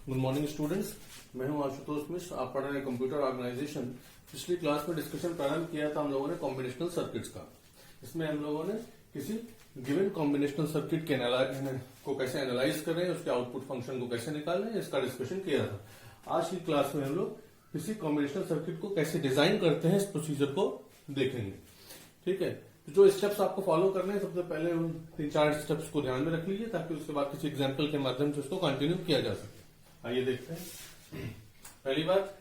Good morning students, मैं हूं आशुतोष मिश्र। आप पढ़ रहे हैं कंप्यूटर ऑर्गेनाइजेशन। पिछली क्लास में डिस्कशन प्रारंभ किया था हम लोगों ने कॉम्बिनेशनल सर्किट्स का। इसमें हम लोगों ने किसी गिवन कॉम्बिनेशनल सर्किट के को कैसे एनालाइज करें, उसके आउटपुट फंक्शन को कैसे निकालें, इसका डिस्कशन किया था। आज की क्लास में हम लोग किसी कॉम्बिनेशनल सर्किट को कैसे डिजाइन करते हैं इस प्रोसीजर को देखेंगे। ठीक है, जो स्टेप्स आपको फॉलो करने हैं, सबसे पहले उन 3-4 स्टेप्स को ध्यान में रख लीजिए ताकि उसके बाद किसी एग्जाम्पल के माध्यम से उसको कंटिन्यू किया जा सके। आइए देखते हैं। पहली बात,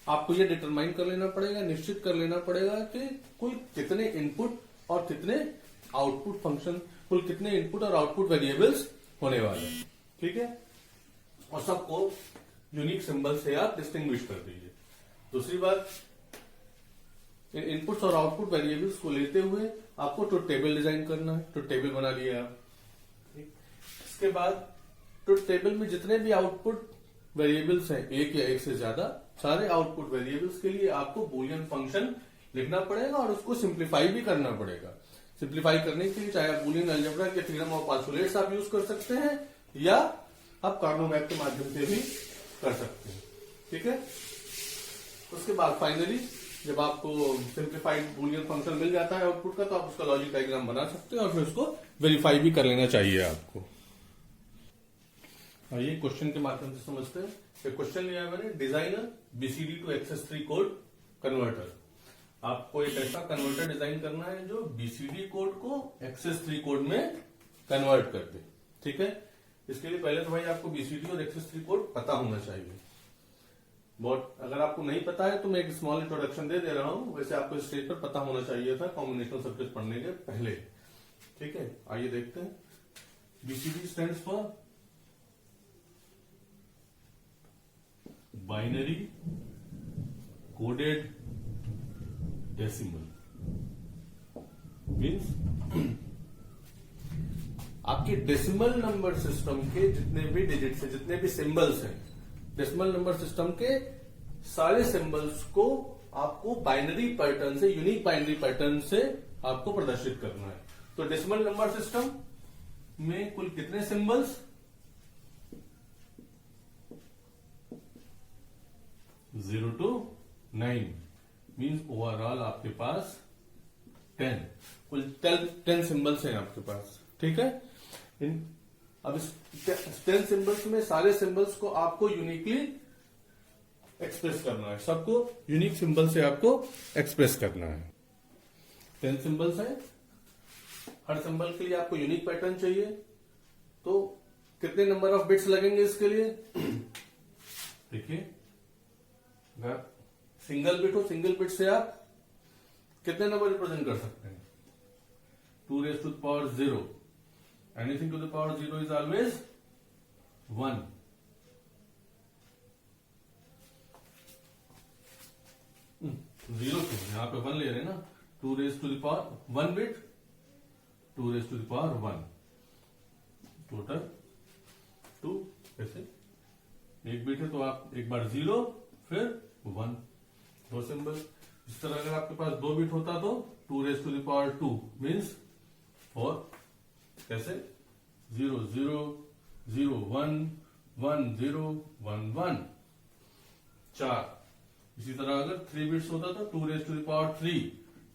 आपको ये डिटरमाइन कर लेना पड़ेगा, निश्चित कर लेना पड़ेगा कि कुल कितने इनपुट और कितने आउटपुट फंक्शन, कुल कितने इनपुट और आउटपुट वेरिएबल्स होने वाले हैं। ठीक है, और सबको यूनिक सिंबल से आप डिस्टिंग्विश कर दीजिए। दूसरी बात, इन इनपुट्स और आउटपुट वेरिएबल्स को लेते हुए आपको ट्रुथ टेबल डिजाइन करना है। ट्रुथ टेबल बना लिया आप। इसके बाद ट्रुथ टेबल में जितने भी आउटपुट वेरिएबल्स हैं, एक या एक से ज्यादा, सारे आउटपुट वेरिएबल्स के लिए आपको बूलियन फंक्शन लिखना पड़ेगा और उसको सिंप्लीफाई भी करना पड़ेगा। सिंप्लीफाई करने के लिए चाहे आप बूलियन अलजेब्रा के थ्योरम ऑफ पार्सुलेट्स आप यूज कर सकते हैं या आप कार्नो मैप के माध्यम से भी कर सकते हैं। ठीक है, उसके बाद फाइनली जब आपको सिंप्लीफाइड बूलियन फंक्शन मिल जाता है आउटपुट का, तो आप उसका लॉजिक डायग्राम बना सकते हैं और फिर उसको वेरीफाई भी कर लेना चाहिए आपको। आइए क्वेश्चन के माध्यम से समझते हैं। एक क्वेश्चन लिया है मैंने, designer BCD to excess 3 code converter. आपको एक ऐसा कन्वर्टर डिजाइन करना है जो बीसीडी कोड को एक्सेस 3 कोड में कन्वर्ट कर दे। ठीक है, इसके लिए पहले तो भाई आपको बीसीडी और एक्सेस 3 कोड पता होना चाहिए। बहुत अगर आपको नहीं पता है तो मैं एक स्मॉल इंट्रोडक्शन दे रहा हूं, वैसे आपको स्टेज पर पता होना चाहिए था कॉम्बिनेशनल सर्किट पढ़ने के पहले। ठीक है, आइए देखते हैं। BCD stands for binary coded decimal. Means आपके डेसिमल नंबर सिस्टम के जितने भी डिजिट्स हैं, जितने भी सिंबल्स हैं, डेसिमल नंबर सिस्टम के सारे सिंबल्स को आपको बाइनरी पैटर्न से, यूनिक बाइनरी पैटर्न से आपको प्रदर्शित करना है। तो डेसिमल नंबर सिस्टम में कुल कितने सिंबल्स? 0 to 9 मीन्स ओवरऑल आपके पास 10, कुल 10 सिंबल्स हैं आपके पास। ठीक है, अब इस 10 सिंबल्स में सारे सिंबल्स को आपको यूनिकली एक्सप्रेस करना है, सबको यूनिक सिंबल से आपको एक्सप्रेस करना है। 10 सिंबल्स हैं, हर सिंबल के लिए आपको यूनिक पैटर्न चाहिए। तो कितने नंबर ऑफ बिट्स लगेंगे इसके लिए? देखिए, अगर सिंगल बिट हो, सिंगल बिट से आप कितने नंबर रिप्रेजेंट कर सकते हैं? 2 raised to the power 0। Anything to the power 0 is always 1। Zero क्यों? यहां पे 1 ले रहे हैं ना। 2 raised to the power 1 bit, 2 raised to the power 1, total 2। कैसे? एक बिट है तो आप एक बार 0 फिर 1, 2 सिंबल। इस तरह अगर आपके पास 2 बिट होता तो 2 raised to the power 2 means 4। कैसे? 0 0 0 1 1 0 1 1, 4। इसी तरह अगर 3 बिट्स होता तो 2 raised to the power 3,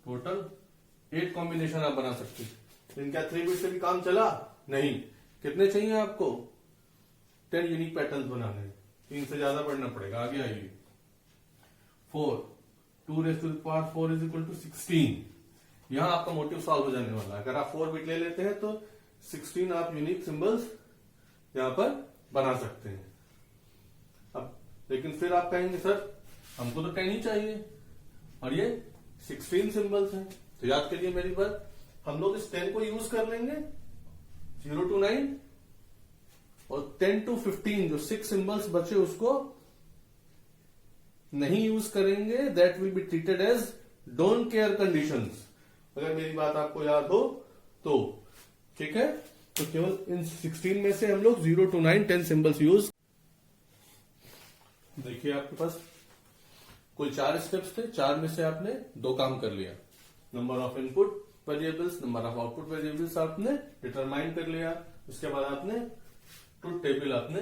total 8 combination आप बना सकते हैं। इनका 3 बिट से भी काम चला नहीं। कितने चाहिए आपको? 10 यूनिक पैटर्न्स बनाने हैं। 3 से ज्यादा पढ़ना पड़ेगा। आगे आइए। 4, 2 raised to the power 4 is equal to 16। यहां आपका मोटिव सॉल्व हो जाने वाला है। अगर आप 4 बिट ले लेते हैं तो 16 आप यूनिक सिंबल्स यहां पर बना सकते हैं। अब लेकिन फिर आप कहेंगे सर हमको तो 10 ही चाहिए और ये 16 सिंबल्स हैं। तो याद करिए मेरी बात, हम लोग इस 10 को यूज कर लेंगे 0 to 9 और 10 to 15 जो 6 सिंबल्स बचे उसको नहीं यूज करेंगे। That will be treated as don't care conditions. अगर मेरी बात आपको याद हो तो ठीक है। तो केवल इन 16 में से हम लोग 0 to 9 10 सिंबल्स यूज। देखिए आपके पास कुल 4 स्टेप्स थे, 4 में से आपने 2 काम कर लिया। Number of input variables, number of output variables आपने डिटरमाइन कर लिया। उसके बाद आपने ट्रुथ टेबल आपने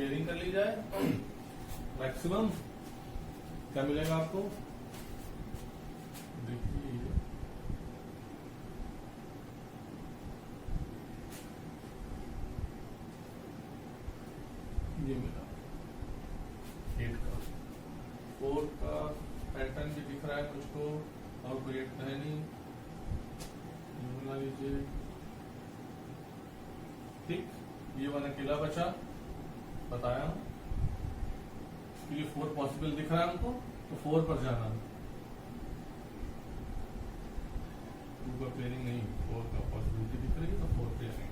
पेयरिंग कर ली जाए, मैक्सिमम क्या मिलेगा आपको, देखिए ये मिला 8 का, 4 का पैटर्न भी दिख रहा है मुझको, और कोई 8 है नहीं, ये बना लीजिए। ठीक, ये वाला अकेला बचा, बताया क्योंकि 4 पॉसिबल दिख रहा है हमको, तो 4 पर जाना, 2 का पेयरिंग नहीं, 4 का पॉसिबिलिटी दिख रही है, तो 4 पे जाएंगे।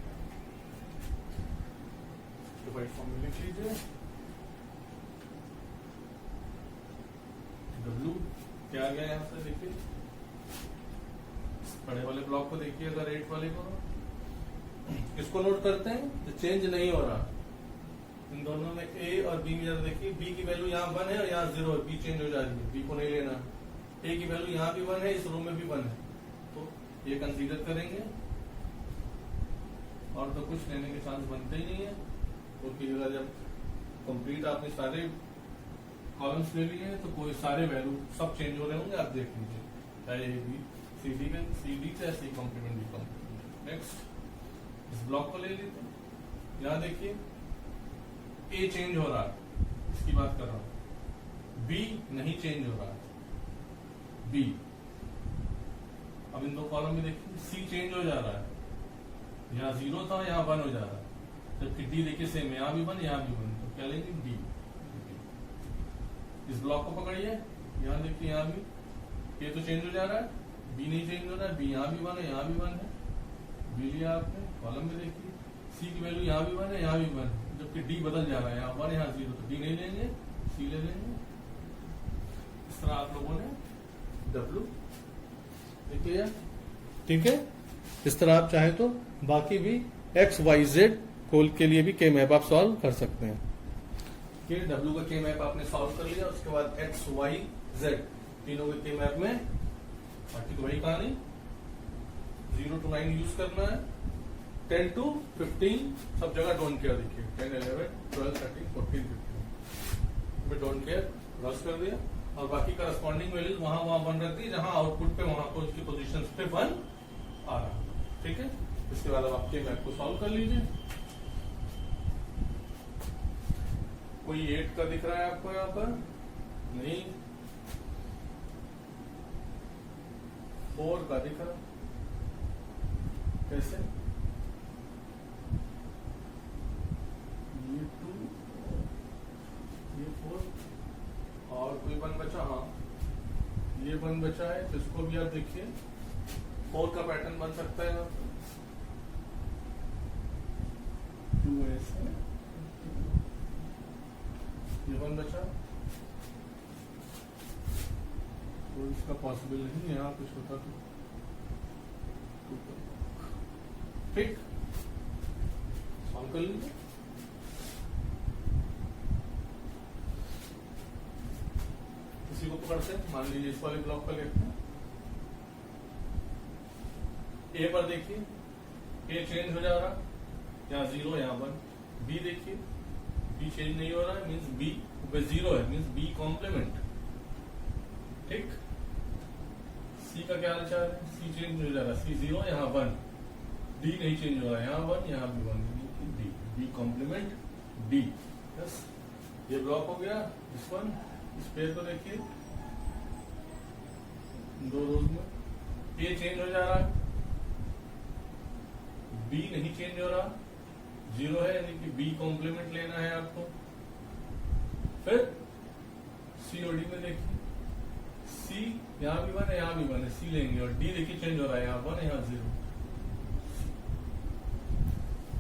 डिवाइड फॉर्म में लिख लीजिए, W क्या आ गया यहाँ से, देखिए बड़े वाले ब्लॉक को देखिए, अगर 8 वाले को इसको नोट करते हैं तो चेंज नहीं हो रहा, इन दोनों में A और B में जरा देखिए, B की वैल्यू यहाँ 1 है और यहाँ 0 है, B चेंज हो जा रही है, B को नहीं लेना। A की वैल्यू यहाँ भी 1 है, इस रो में भी 1 है, तो ये कंसीडर करेंगे, और तो कुछ लेने के चांस बनते ही नहीं है, क्योंकि तो अगर जब कंप्लीट आपने सारे कॉलम्स ले लिए तो कोई सारे वैल्यू सब चेंज हो रहे होंगे, आप देख लीजिए, चाहे A B C D से ऐसे कॉम्प्लीमेंट भी कॉम्प्लीमेंट। नेक्स्ट इस ब्लॉक को ले लेते हैं, यहाँ देखिए A चेंज हो रहा है, इसकी बात कर रहा हूं, B नहीं चेंज हो रहा है, B, अब इन दो कॉलम में देखिए C चेंज हो जा रहा है, यहाँ 0 था यहाँ 1 हो जा रहा है, जबकि D देखिए सेम, यहाँ भी 1 यहाँ भी 1, तो क्या लेंगे D। इस ब्लॉक को पकड़िए, यहाँ देखिए यहाँ भी A तो चेंज हो जा रहा है, B नहीं चेंज हो रहा है, B यहाँ भी 1 है यहाँ भी 1 है, B लिया आपने, कॉलम में देखिए C की वैल्यू यहाँ भी 1 है यहाँ भी 1 है, जबकि D बदल जा रहा है, यहाँ 1 यहाँ 0, तो D नहीं लेंगे C ले लेंगे। इस तरह आप लोगों ने W देखिए, ठीक है। इस तरह आप चाहें तो बाकी भी X Y Z कोल के लिए भी K मैप आप सॉल्व कर सकते हैं। W का K मैप आपने सॉल्व कर लिया, उसके बाद X Y Z तीनों के K मैप में बाकी तो वही कहानी, 0 to 9 यूज करना है, 10 to 15 सब जगह डोंट केयर, देखिए 10 11 12 13 14 15 में डोंट केयर क्रॉस कर दिया, और बाकी करस्पॉन्डिंग वैल्यूज वहां बन रहती है जहां आउटपुट पे वहां को उसकी पोजीशन पे 1 आ रहा है। ठीक है, इसके बाद अब आप K मैप को सॉल्व कर लीजिए। कोई 8 का दिख रहा है आपको यहाँ पर, नहीं, 4 का दिख रहा, कैसे, ये 2 ये 4 और कोई 1 बचा, हाँ ये 1 बचा है, तो इसको भी आप देखिए 4 का पैटर्न बन सकता है, यहाँ पर 2 ऐसे, ये 1 बचा, तो इसका पॉसिबल नहीं है, यहाँ कुछ होता तो ठीक सॉल्व कर लीजिए। इसी को पकड़ते हैं, मान लीजिए इस वाले ब्लॉक पर लेते हैं, A पर देखिए A चेंज हो जा रहा, यहाँ 0 यहाँ 1, B देखिए B चेंज नहीं हो रहा है, मीन्स B 0 है, मीन्स B कॉम्प्लीमेंट। ठीक, C का क्या हाल चाल है, C चेंज हो जा रहा है, C 0 यहाँ 1, D नहीं चेंज हो रहा है, यहाँ 1 यहाँ भी 1, D B कॉम्प्लीमेंट D। बस ये ब्लॉक हो गया, इस वन, इस पेयर को देखिए, 2 रोज में A चेंज हो जा रहा है, B नहीं चेंज हो रहा, 0 है, यानी कि B कॉम्प्लीमेंट लेना है आपको। फिर C और D में देखिए, C यहाँ भी 1 है यहाँ भी 1 है, C लेंगे, और D देखिए चेंज हो रहा है, यहाँ 1 है यहाँ 0,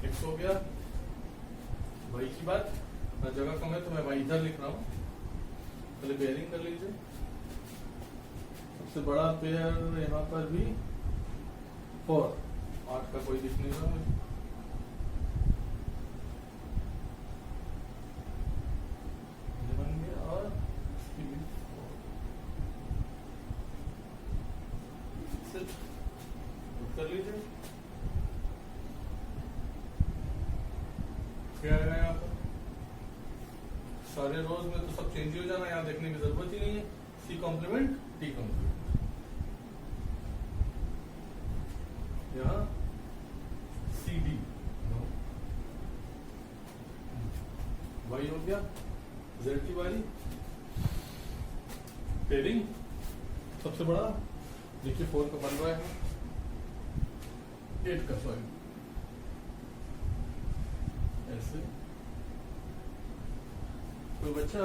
फिक्स हो गया। वही की बात, जगह कम है तो मैं वही इधर लिख रहा हूँ, पहले बेयरिंग कर लीजिए। सबसे बड़ा पेयर यहाँ पर भी 4, 8 का कोई दिख नहीं रहा मुझे, बन गया, और इसकी भी 4 कर लीजिए। क्या आएगा यहाँ पर सारे रोज में तो सब चेंज हो जाना, यहाँ देखने की जरूरत ही नहीं है। सी कॉम्प्लीमेंट डी कॉम्प्लीमेंट, यहाँ सी डी वाई हो गया, जेड की वाली पेयरिंग सबसे बड़ा देखिए 4 का बन रहा है, 8 का सॉरी ऐसे। कोई बच्चा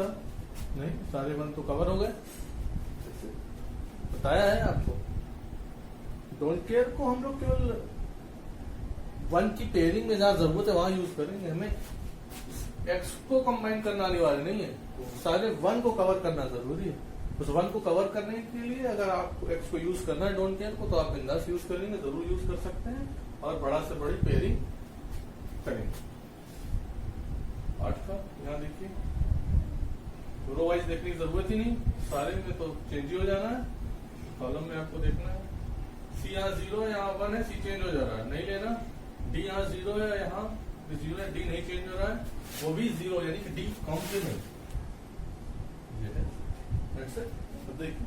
नहीं, सारे 1 तो कवर हो गए, बताया है आपको। डोंट केयर को हम लोग केवल 1 की पेयरिंग में जहां जरूरत है वहां यूज करेंगे, हमें एक्स को कंबाइन करना अनिवार्य नहीं है, सारे 1 को कवर करना जरूरी है। उस 1 को कवर करने के लिए अगर आपको एक्स को यूज करना है डोंट केयर को, तो आप बिंदास यूज करेंगे, जरूर यूज कर सकते हैं और बड़ा से बड़ी पेयरिंग करेंगे। 8 का यहाँ देखिए, रो वाइज देखने की जरूरत ही नहीं, सारे में तो चेंज ही हो जाना है, कॉलम में आपको देखना है। सी यहाँ 0 है, यहाँ 1 है, सी चेंज हो जा रहा है, नहीं लेना। डी यहाँ 0 है, यहाँ 0 है, डी नहीं चेंज हो रहा है, वो भी 0 यानी कि डी कॉम्प्लीमेंट। देखिए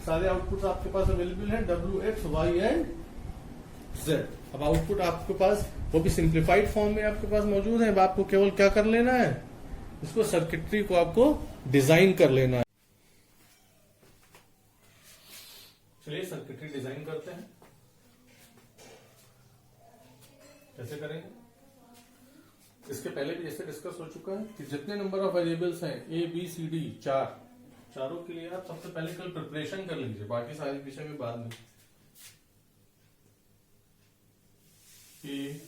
सारे आउटपुट आपके पास अवेलेबल हैं, W X Y and Z. अब आउटपुट आपके पास वो भी सिंप्लीफाइड फॉर्म में आपके पास मौजूद है। अब आपको केवल क्या कर लेना है, इसको सर्किटरी को आपको डिजाइन कर लेना है। चलिए सर्किटरी डिजाइन करते हैं, कैसे करेंगे। इसके पहले भी जैसे डिस्कस हो चुका है कि जितने नंबर ऑफ वेरिएबल्स हैं ए बी सी डी, चारों के लिए आप सबसे पहले कल प्रिपरेशन कर लीजिए, बाकी सारे विषय में बाद में। ए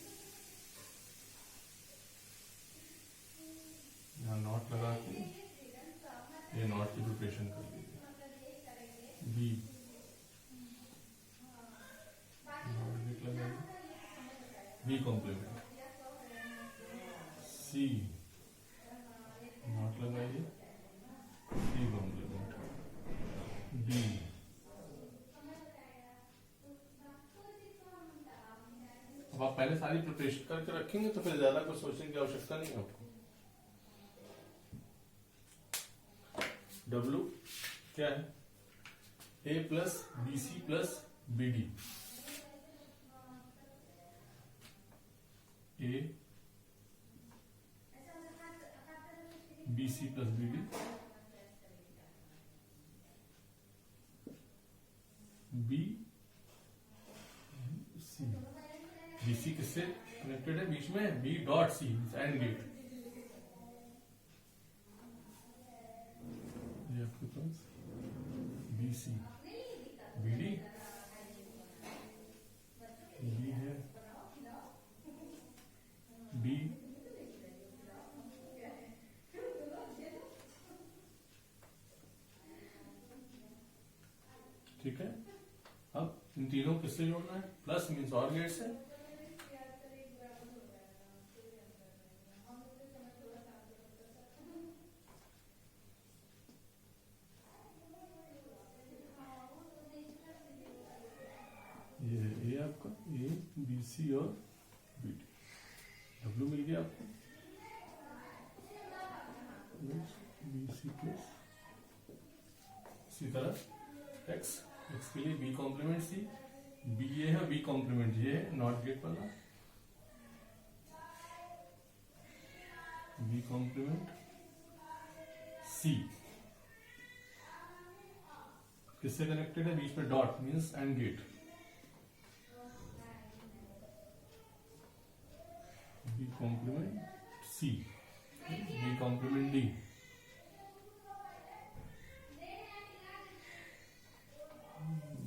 यहाँ नॉट लगा के ये नॉट की प्रिपरेशन कर लीजिए। बी नॉट लगाइए, बी कॉम्प्लीमेंट। सी नॉट लगाइए, सी कॉम्प्लीमेंट। डी अब आप पहले सारी प्रिपरेशन करके रखेंगे तो फिर ज्यादा कुछ सोचने की आवश्यकता नहीं है आपको। डब्ल्यू क्या है, A plus B C plus B D, A B C plus B D, B C. B C किससे कनेक्टेड है बीच में, B dot C and gate. ये आपके पास B C B D, B है बी ठीक है। अब इन तीनों किससे जोड़ना है, प्लस मीन्स और गेट से। ये ए आपका, ए बी सी और बी डी, डब्ल्यू मिल गया आपको, बी सी प्लस इसी तरह एक्स, एक्स के लिए बी कॉम्प्लीमेंट सी, बी ये है, बी कॉम्प्लीमेंट ये है, नॉट गेट वाला, बी कॉम्प्लीमेंट सी किससे कनेक्टेड है, बीच में dot means and gate, B complement C, B complement D,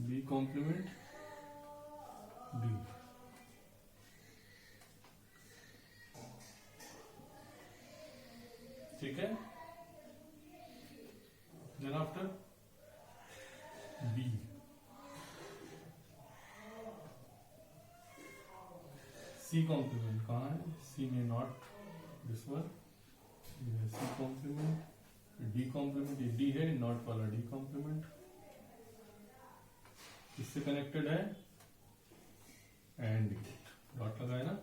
B complement D. ठीक है, then after B C complement कहाँ है, सी में not this one, C complement, D complement, ये डी है, नॉट वाला डी कॉम्प्लीमेंट किससे कनेक्टेड है, एंड गेट, डॉट लगाए ना।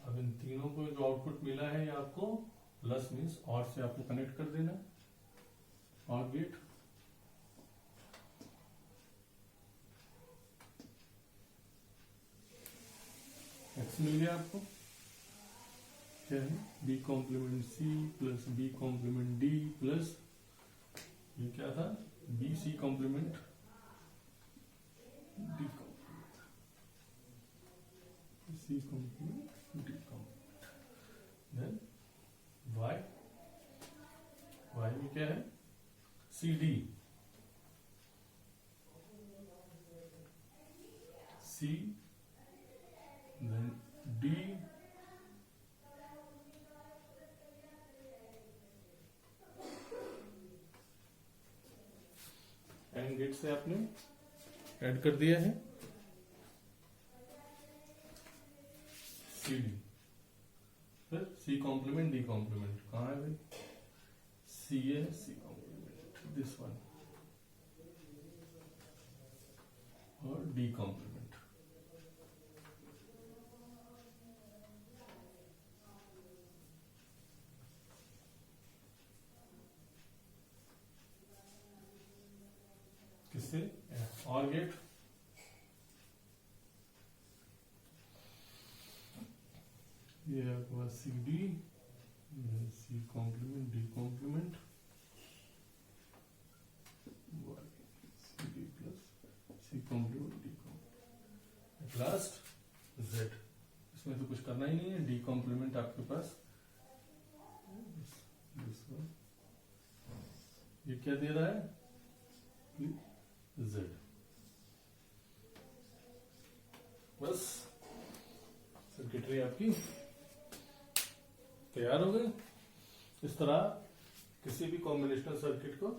अब इन तीनों को जो आउटपुट इनपुट मिला है ये आपको प्लस मीन्स और से आपको कनेक्ट कर देना है, और गेट एक्स मिल गया आपको, क्या है B complement C plus B complement D plus ये क्या था B C complement D complement C complement D complement, then Y में क्या है C D C then D and gate से आपने ऐड कर दिया है सी डी, फिर सी कॉम्प्लीमेंट डी कॉम्प्लीमेंट कहाँ है भाई सी है सी कॉम्प्लीमेंट दिस वन और डी कॉम्प्लीमेंट, किससे और गेट ये आपके पास C D C complement D complement C D plus C complement D complement last Z, इसमें तो कुछ करना ही नहीं है, डी कॉम्प्लीमेंट आपके पास ये क्या दे रहा है Z, बस सर्किटरी आपकी तैयार हो गई। इस तरह किसी भी कॉम्बिनेशनल सर्किट को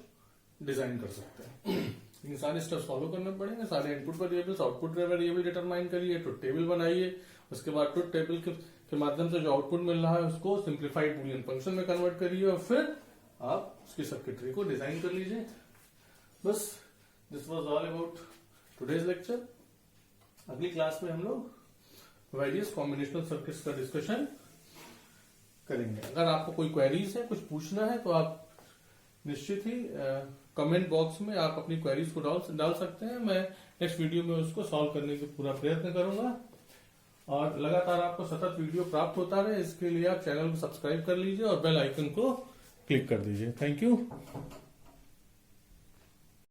डिजाइन कर सकते हैं। इन सारे स्टेप्स फॉलो करने पड़ेंगे, सारे input variables output variable determine करिए, ट्रुथ टेबल बनाइए, उसके बाद ट्रुथ टेबल के माध्यम से जो आउटपुट मिल रहा है उसको सिंप्लीफाइड बूलियन फंक्शन में कन्वर्ट करिए और फिर आप उसकी सर्किटरी को डिजाइन कर लीजिए। बस this was all about today's lecture. अगली क्लास में हम लोग वेरियस कॉम्बिनेशनल सर्किट्स का डिस्कशन करेंगे। अगर आपको कोई क्वेरीज है, कुछ पूछना है, तो आप निश्चित ही कमेंट बॉक्स में आप अपनी क्वेरीज को डाल सकते हैं। मैं नेक्स्ट वीडियो में उसको सॉल्व करने की पूरा प्रयत्न करूंगा और लगातार आपको सतत वीडियो प्राप्त होता रहे, इसके लिए आप चैनल को सब्सक्राइब कर लीजिए और बेल आइकन को क्लिक कर दीजिए। Thank you.